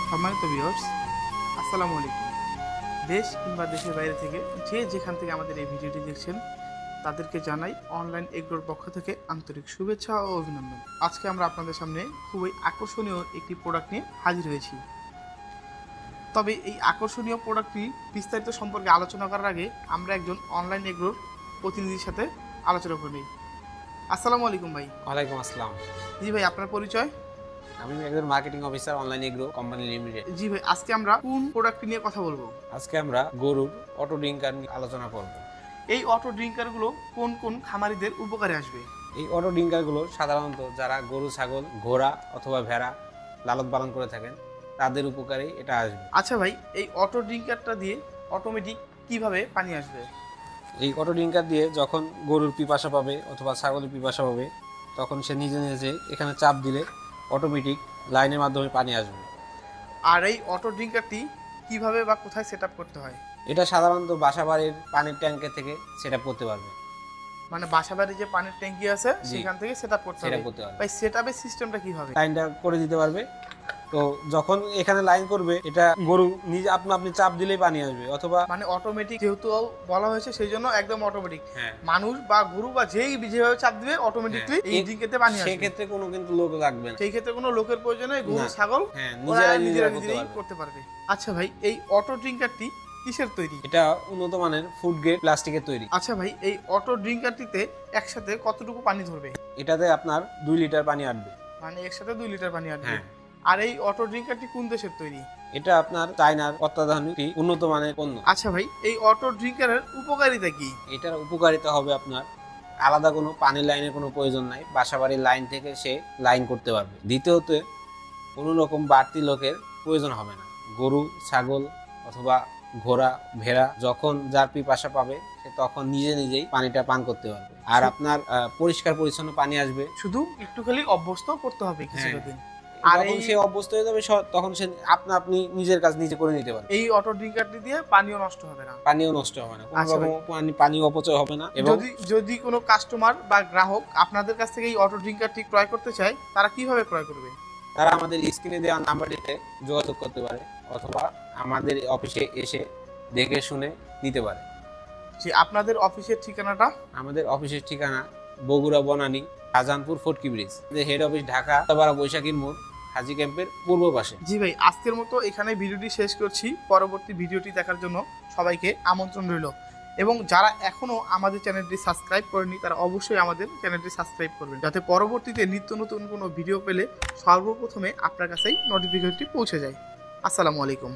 সম্মানিত ভিউয়ার্স, আসসালামু আলাইকুম। দেশ কিংবা দেশের বাইরে থেকে যে যেখান থেকে আমাদের এই ভিডিওটি দেখছেন তাদেরকে জানাই অনলাইন এগ্রোর পক্ষ থেকে আন্তরিক শুভেচ্ছা ও অভিনন্দন। আজকে আমরা আপনাদের সামনে খুবই আকর্ষণীয় একটি প্রোডাক্ট নিয়ে হাজির হয়েছি। তবে এই আকর্ষণীয় প্রোডাক্টটি বিস্তারিত সম্পর্কে আলোচনা করার আগে আমরা একজন অনলাইন এগ্রোর প্রতিনিধির সাথে আলোচনা করে নিই। আসসালামু আলাইকুম ভাই। ওয়ালাইকুম আসসালাম। জি ভাই, আপনার পরিচয়? আমি একজন marketing officer online agro company limited. জি ভাই, আজকে আমরা কোন প্রোডাক্টটি নিয়ে কথা বলবো? আজকে আমরা গরুর অটো ড্রিঙ্কার নিয়ে আলোচনা করব। এই অটো ড্রিঙ্কারগুলো কোন কোন খামারিদের উপকারে আসবে? এই অটো ড্রিঙ্কারগুলো সাধারণত যারা গরু, ছাগল, ঘোড়া অথবা ভেড়া লালন পালন করে থাকেন তাদের উপকারে এটা আসবে। আচ্ছা ভাই, এই অটো ড্রিঙ্কারটা দিয়ে অটোমেটিক কিভাবে পানি আসবে? এই অটো ড্রিঙ্কার দিয়ে যখন গরুর পিপাসা পাবে অথবা ছাগলের পিপাসা পাবে তখন সে নিজে নিজে এখানে চাপ দিলে অটোমেটিক লাইনের মাধ্যমে পানি আসবে। আর এই অটো ড্রিঙ্কারটি কিভাবে বা কোথায় সেট করতে হয়? এটা সাধারণত বাসাবাড়ির পানির ট্যাঙ্কে থেকে সেটা করতে পারবে। মানে বাসাবাড়ি যে পানির ট্যাঙ্কি আছে সেখান থেকে সেট করতে হবে। ভাই, সেটআপের সিস্টেমটা কি হবে? লাইনটা করে দিতে পারবে। তো যখন এখানে লাইন করবে এটা গরু নিজে আপনি চাপ দিলেই পানি আসবে, অথবা মানে অটোমেটিক যেহেতু বলা হয়েছে সেই জন্য একদম অটোমেটিক। হ্যাঁ, মানুষ বা গরু বা যেভাবে চাপ দিবে অটোমেটিকলি এই ড্রিঙ্কেতে পানি আসবে। সেই ক্ষেত্রে কোনো কিন্তু লোক লাগবে না। সেই ক্ষেত্রে কোনো লোকের প্রয়োজন নেই, গরু ছাগল নিজেরাই করতে পারবে। আচ্ছা ভাই, এই অটো ড্রিঙ্কারটি কিসের তৈরি? এটা উন্নত মানের ফুড গ্রেড প্লাস্টিকের তৈরি। আচ্ছা ভাই, এই অটো ড্রিঙ্কারটিতে একসাথে কতটুকু পানি ধরবে? এটাতে আপনার 2 লিটার পানি আসবে। মানে একসাথে 2 লিটার পানি আসবে। হ্যাঁ। আর এই অটো ড্রিঙ্কারটি কোন দেশের তৈরি? এটা আপনার চায়নার অত্যাধুনিক উন্নত মানের পণ্য। আচ্ছা ভাই, এই অটো ড্রিঙ্কারের উপকারিতা কি? এটার উপকারিতা হবে আপনার আলাদা কোনো পানির লাইনের কোনো প্রয়োজন নাই, বাসাবাড়ির লাইন থেকে সে লাইন করতে পারবে। দ্বিতীয়ত কোনো রকম বাড়তি লোকের প্রয়োজন হবে না। গরু, ছাগল অথবা ঘোড়া, ভেড়া যখন যার পিপাসা পাবে সে তখন নিজে নিজেই পানিটা পান করতে পারবে। আর আপনার পরিষ্কার পরিচ্ছন্ন পানি আসবে। শুধু একটু খালি অভ্যস্ত করতে হবে কিছুটা দিন। আর যখন সে অভ্যস্ত হয়ে যাবে তখন সে আপনি নিজের কাজ নিজে করে নিতে পারবে। এই অটো ড্রিঙ্কারটি দিয়ে পানিও নষ্ট হবে না। পানিও নষ্ট হবে না, কোনো রকম পানি অপচয় হবে না। এবং যদি কোনো কাস্টমার বা গ্রাহক আপনাদের কাছ থেকে এই অটো ড্রিঙ্কারটি ক্রয় করতে চায় তারা কিভাবে ক্রয় করবে? তারা আমাদের স্ক্রিনে দেওয়া নাম্বারটিতে যোগাযোগ করতে পারে অথবা আমাদের অফিসে এসে দেখে শুনে নিতে পারে। যে আপনাদের অফিসের ঠিকানাটা? আমাদের অফিসের ঠিকানা Bogura Banani Shahjahanpur ফটকি bridge. Head office Dhaka বৈশাখী মোড় হাজি ক্যাম্পের পূর্ব পাশে। জি ভাই, আজকের মতো এখানে ভিডিওটি শেষ করছি। পরবর্তী ভিডিওটি দেখার জন্য সবাইকে আমন্ত্রণ রইল। এবং যারা এখনো আমাদের চ্যানেলটি সাবস্ক্রাইব করেনি তারা অবশ্যই আমাদের চ্যানেলটি সাবস্ক্রাইব করবেন, যাতে পরবর্তীতে নিত্য নতুন কোনো ভিডিও পেলে সর্বপ্রথমে আপনার কাছেই নোটিফিকেশনটি পৌঁছে যায়। আসসালামু আলাইকুম।